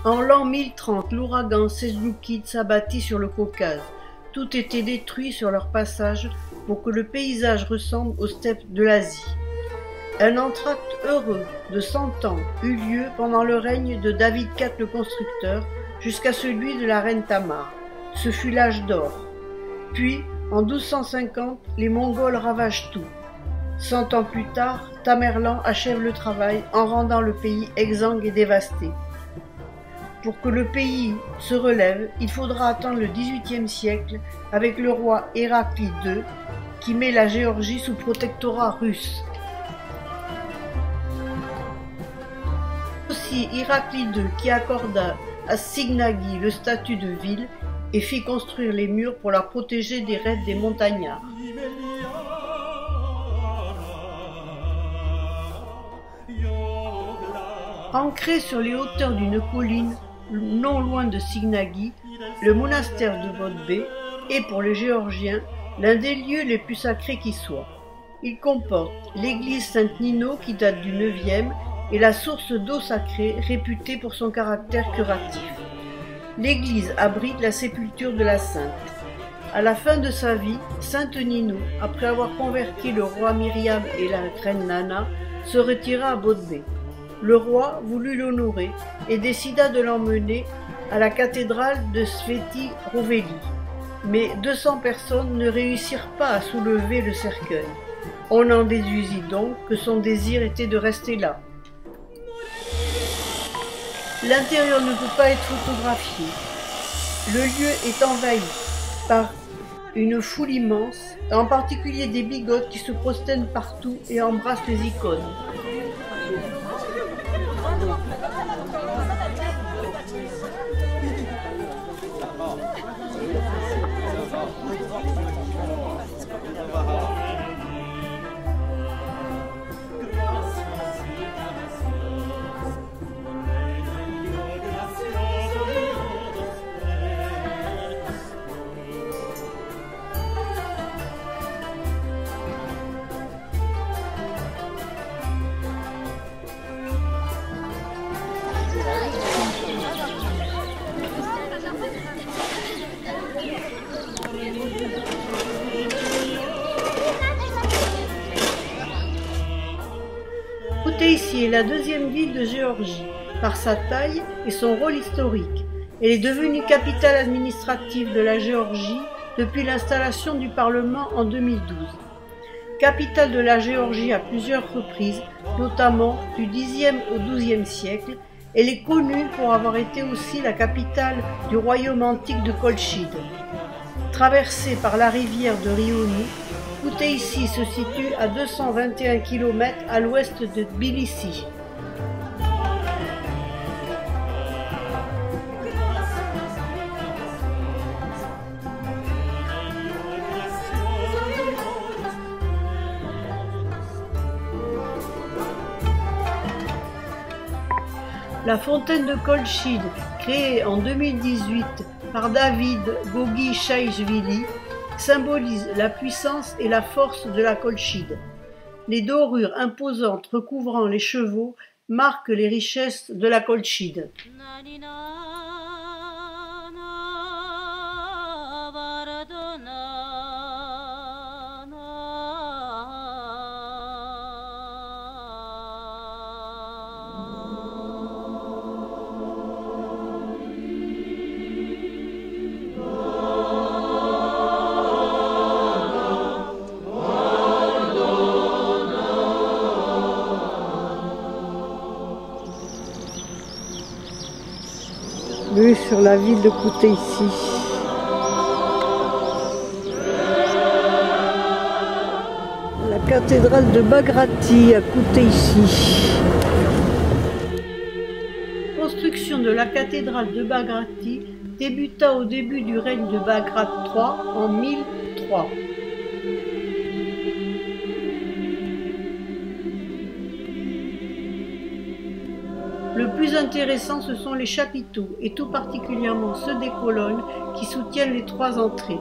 En l'an 1030, l'ouragan Seljoukide s'abattit sur le Caucase. Tout était détruit sur leur passage pour que le paysage ressemble aux steppes de l'Asie. Un entracte heureux de 100 ans eut lieu pendant le règne de David IV le constructeur jusqu'à celui de la reine Tamar. Ce fut l'âge d'or. Puis, en 1250, les Mongols ravagent tout. 100 ans plus tard, Tamerlan achève le travail en rendant le pays exsangue et dévasté. Pour que le pays se relève, il faudra attendre le XVIIIe siècle avec le roi Héraclide II qui met la Géorgie sous protectorat russe. Aussi Héraclide II qui accorda à Signagi le statut de ville et fit construire les murs pour la protéger des raids des montagnards. Ancré sur les hauteurs d'une colline non loin de Signagi, le monastère de Bodbe est pour les Géorgiens l'un des lieux les plus sacrés qui soit. Il comporte l'église Saint-Nino qui date du IXe et la source d'eau sacrée réputée pour son caractère curatif. L'église abrite la sépulture de la sainte. À la fin de sa vie, Sainte Nino, après avoir converti le roi Myriam et la reine Nana, se retira à Bodbe. Le roi voulut l'honorer et décida de l'emmener à la cathédrale de Sveti Roveli. Mais 200 personnes ne réussirent pas à soulever le cercueil. On en déduisit donc que son désir était de rester là. L'intérieur ne peut pas être photographié. Le lieu est envahi par une foule immense, en particulier des bigotes qui se prosternent partout et embrassent les icônes. Koutaïssi est la deuxième ville de Géorgie, par sa taille et son rôle historique. Elle est devenue capitale administrative de la Géorgie depuis l'installation du Parlement en 2012. Capitale de la Géorgie à plusieurs reprises, notamment du Xe au XIIe siècle, elle est connue pour avoir été aussi la capitale du royaume antique de Colchide. Traversée par la rivière de Rioni, Koutaïssi se situe à 221 km à l'ouest de Tbilissi. La fontaine de Colchide, créée en 2018 par David Goguichaïchvili, symbolise la puissance et la force de la Colchide. Les dorures imposantes recouvrant les chevaux marquent les richesses de la Colchide. Vue sur la ville de Koutaïssi. La cathédrale de Bagrati à Koutaïssi. Construction de la cathédrale de Bagrati débuta au début du règne de Bagrat III en 1003. Le plus intéressant, ce sont les chapiteaux, et tout particulièrement ceux des colonnes qui soutiennent les trois entrées.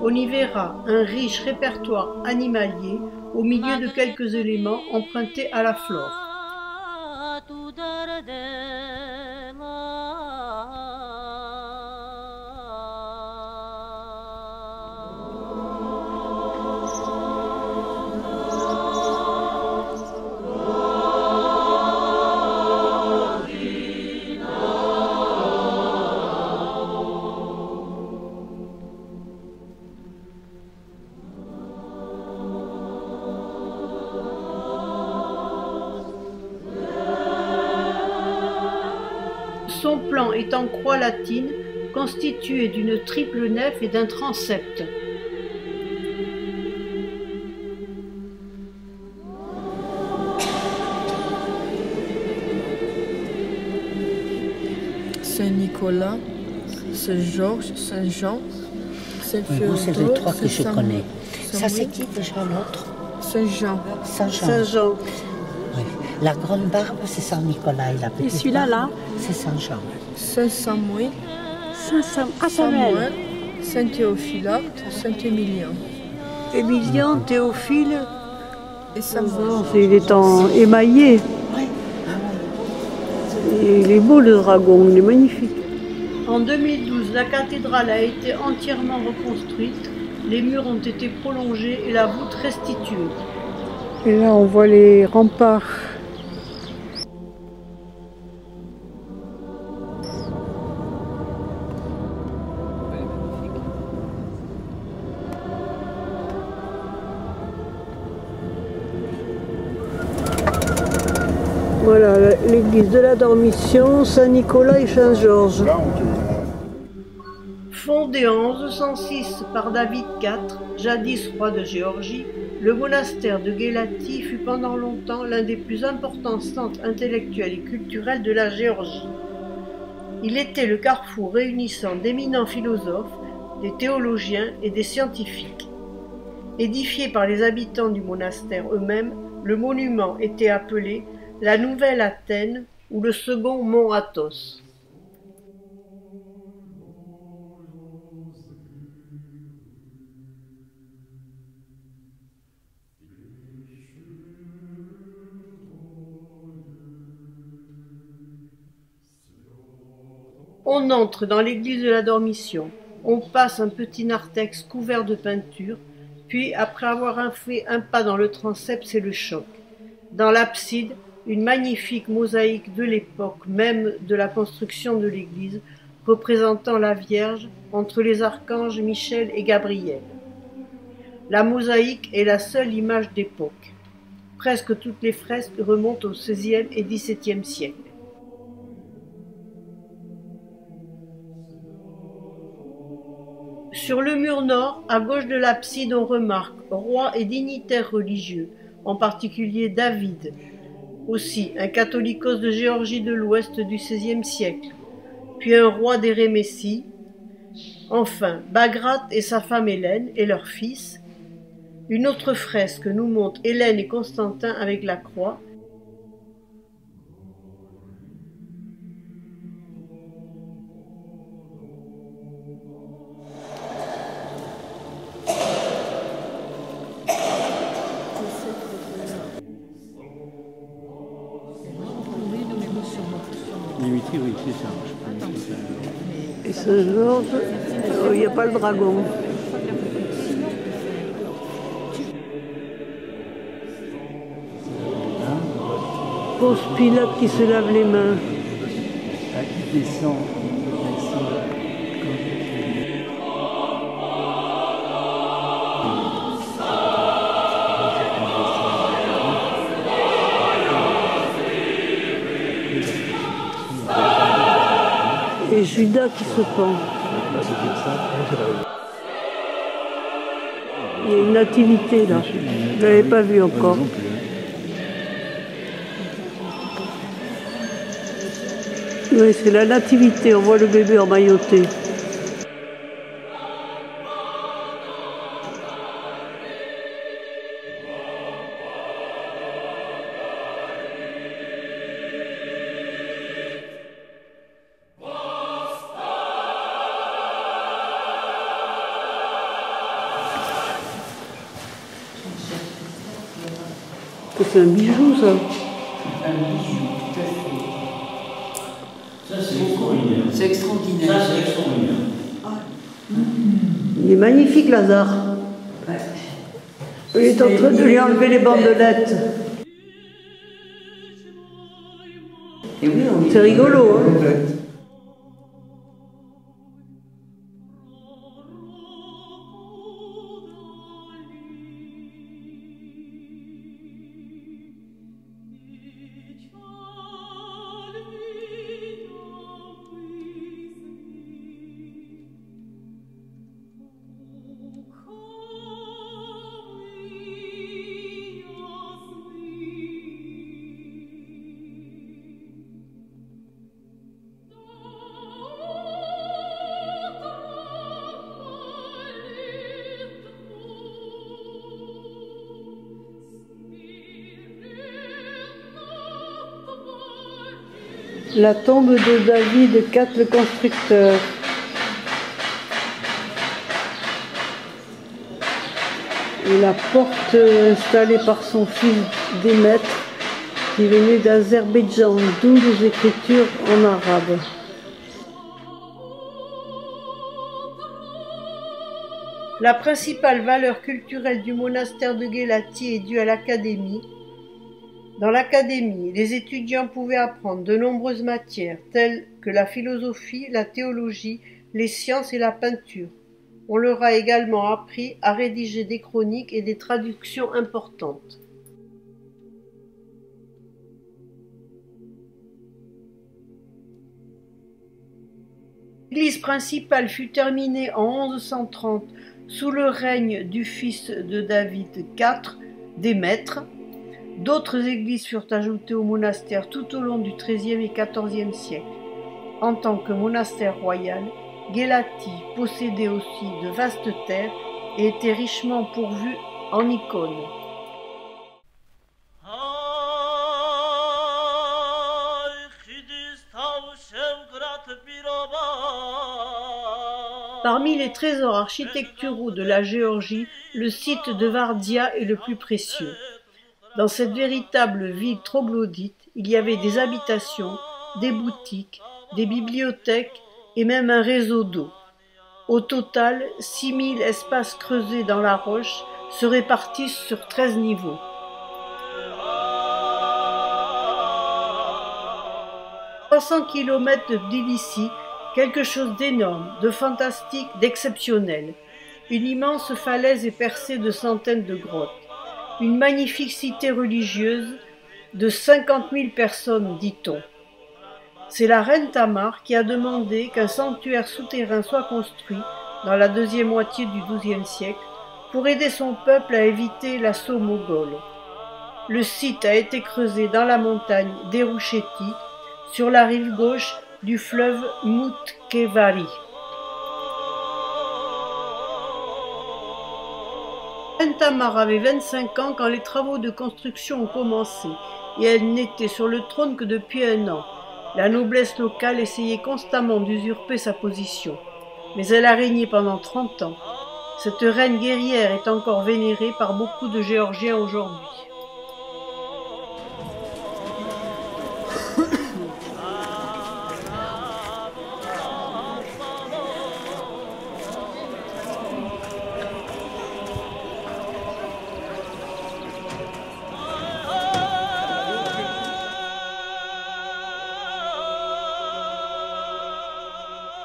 On y verra un riche répertoire animalier au milieu de quelques éléments empruntés à la flore. Son plan est en croix latine, constitué d'une triple nef et d'un transept. Saint-Nicolas, Saint-Georges, Saint-Jean, Saint-Féodore. C'est les trois que je connais. Ça, c'est qui déjà l'autre? Saint-Jean. Saint-Jean. Saint-Jean. Oui. La grande barbe, c'est Saint-Nicolas. Et celui-là, là? C'est Saint-Jean. Saint-Samuel. Samuel. Saint-Théophilacte, Saint-Émilien. Émilien, Théophile. Et Samuel. Il est en émaillé. Oui. Et il est beau le dragon, il est magnifique. En 2012, la cathédrale a été entièrement reconstruite, les murs ont été prolongés et la voûte restituée. Et là, on voit les remparts. Voilà, l'église de la Dormition, Saint-Nicolas et Saint-Georges. Fondé en 1106 par David IV, jadis roi de Géorgie, le monastère de Gélati fut pendant longtemps l'un des plus importants centres intellectuels et culturels de la Géorgie. Il était le carrefour réunissant d'éminents philosophes, des théologiens et des scientifiques. Édifié par les habitants du monastère eux-mêmes, le monument était appelé la Nouvelle Athènes ou le second mont Athos. On entre dans l'église de la Dormition. On passe un petit narthex couvert de peinture, puis après avoir fait un pas dans le transept, c'est le choc. Dans l'abside, une magnifique mosaïque de l'époque même de la construction de l'église, représentant la Vierge entre les archanges Michel et Gabriel. La mosaïque est la seule image d'époque. Presque toutes les fresques remontent au XVIe et XVIIe siècle. Sur le mur nord, à gauche de l'abside, on remarque rois et dignitaires religieux, en particulier David, aussi un catholicos de Géorgie de l'Ouest du XVIe siècle, puis un roi d'Érémessie, enfin Bagrat et sa femme Hélène et leur fils. Une autre fresque nous montre Hélène et Constantin avec la croix. Oui, c'est ça. Et Saint-Georges, il n'y a pas le dragon. Ponce Pilate qui se lave les mains. Qui descend. Et Judas qui se pend. Il y a une nativité là. Je ne l'avais pas vue encore. Oui, c'est la nativité, on voit le bébé emmailloté. C'est un bijou, ça. Un bijou, tout à fait. Ça, c'est extraordinaire. C'est extraordinaire. Ça, c'est extraordinaire. Il est magnifique, Lazare. Ouais. Il est en train de lui enlever les bandelettes. Et oui, C'est rigolo, hein. La tombe de David IV le constructeur. Et la porte installée par son fils Démètre, qui venait d'Azerbaïdjan, d'où les écritures en arabe. La principale valeur culturelle du monastère de Guélati est due à l'académie. Dans l'académie, les étudiants pouvaient apprendre de nombreuses matières, telles que la philosophie, la théologie, les sciences et la peinture. On leur a également appris à rédiger des chroniques et des traductions importantes. L'église principale fut terminée en 1130 sous le règne du fils de David IV, Démètre. D'autres églises furent ajoutées au monastère tout au long du XIIIe et XIVe siècle. En tant que monastère royal, Guélati possédait aussi de vastes terres et était richement pourvu en icônes. Parmi les trésors architecturaux de la Géorgie, le site de Vardia est le plus précieux. Dans cette véritable ville troglodyte, il y avait des habitations, des boutiques, des bibliothèques et même un réseau d'eau. Au total, 6000 espaces creusés dans la roche se répartissent sur 13 niveaux. « 300 km de Tbilissi, quelque chose d'énorme, de fantastique, d'exceptionnel. Une immense falaise est percée de centaines de grottes. Une magnifique cité religieuse de 50 000 personnes, dit-on. C'est la reine Tamar qui a demandé qu'un sanctuaire souterrain soit construit dans la deuxième moitié du XIIe siècle pour aider son peuple à éviter l'assaut moghol. Le site a été creusé dans la montagne d'Eroucheti, sur la rive gauche du fleuve Moutkevari. Tamar avait 25 ans quand les travaux de construction ont commencé et elle n'était sur le trône que depuis un an. La noblesse locale essayait constamment d'usurper sa position, mais elle a régné pendant 30 ans. Cette reine guerrière est encore vénérée par beaucoup de Géorgiens aujourd'hui.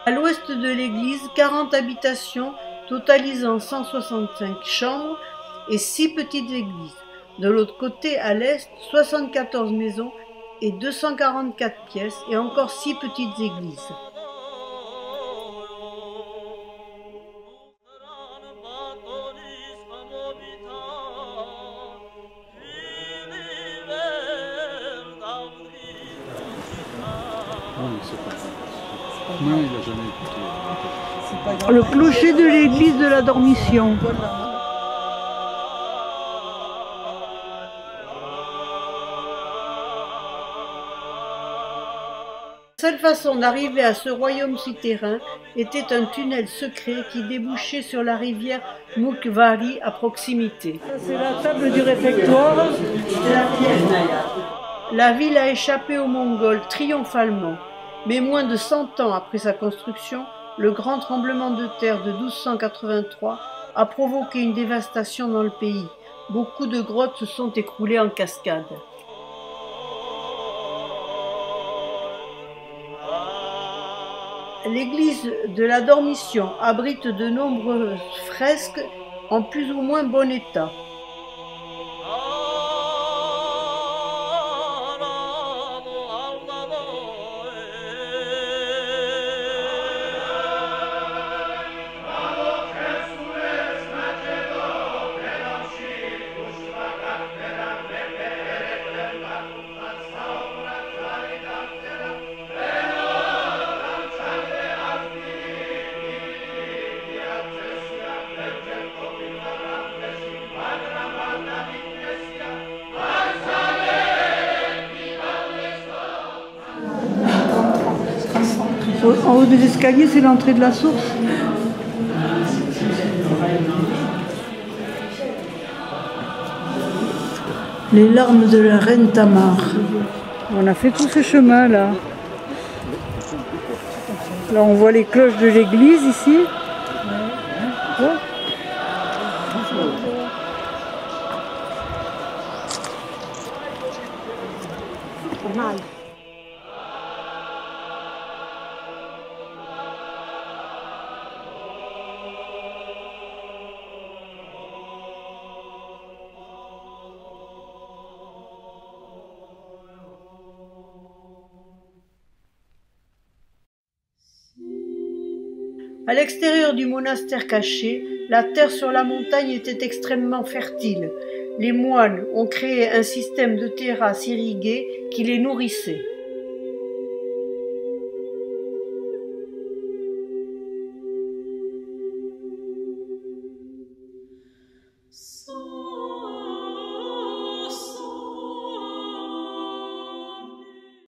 À l'ouest de l'église, 40 habitations totalisant 165 chambres et 6 petites églises. De l'autre côté, à l'est, 74 maisons et 244 pièces et encore 6 petites églises. Non, il n'a jamais écouté. Le clocher de l'église de la Dormition. La seule façon d'arriver à ce royaume souterrain était un tunnel secret qui débouchait sur la rivière Moukvari à proximité. C'est la table du réfectoire. La ville a échappé aux Mongols triomphalement, mais moins de 100 ans après sa construction, le grand tremblement de terre de 1283 a provoqué une dévastation dans le pays. Beaucoup de grottes se sont écroulées en cascade. L'église de la Dormition abrite de nombreuses fresques en plus ou moins bon état. En haut des escaliers, c'est l'entrée de la source. Les larmes de la reine Tamar. On a fait tout ce chemin là. Là on voit les cloches de l'église ici. Ouais. À l'extérieur du monastère caché, la terre sur la montagne était extrêmement fertile. Les moines ont créé un système de terrasses irriguées qui les nourrissait.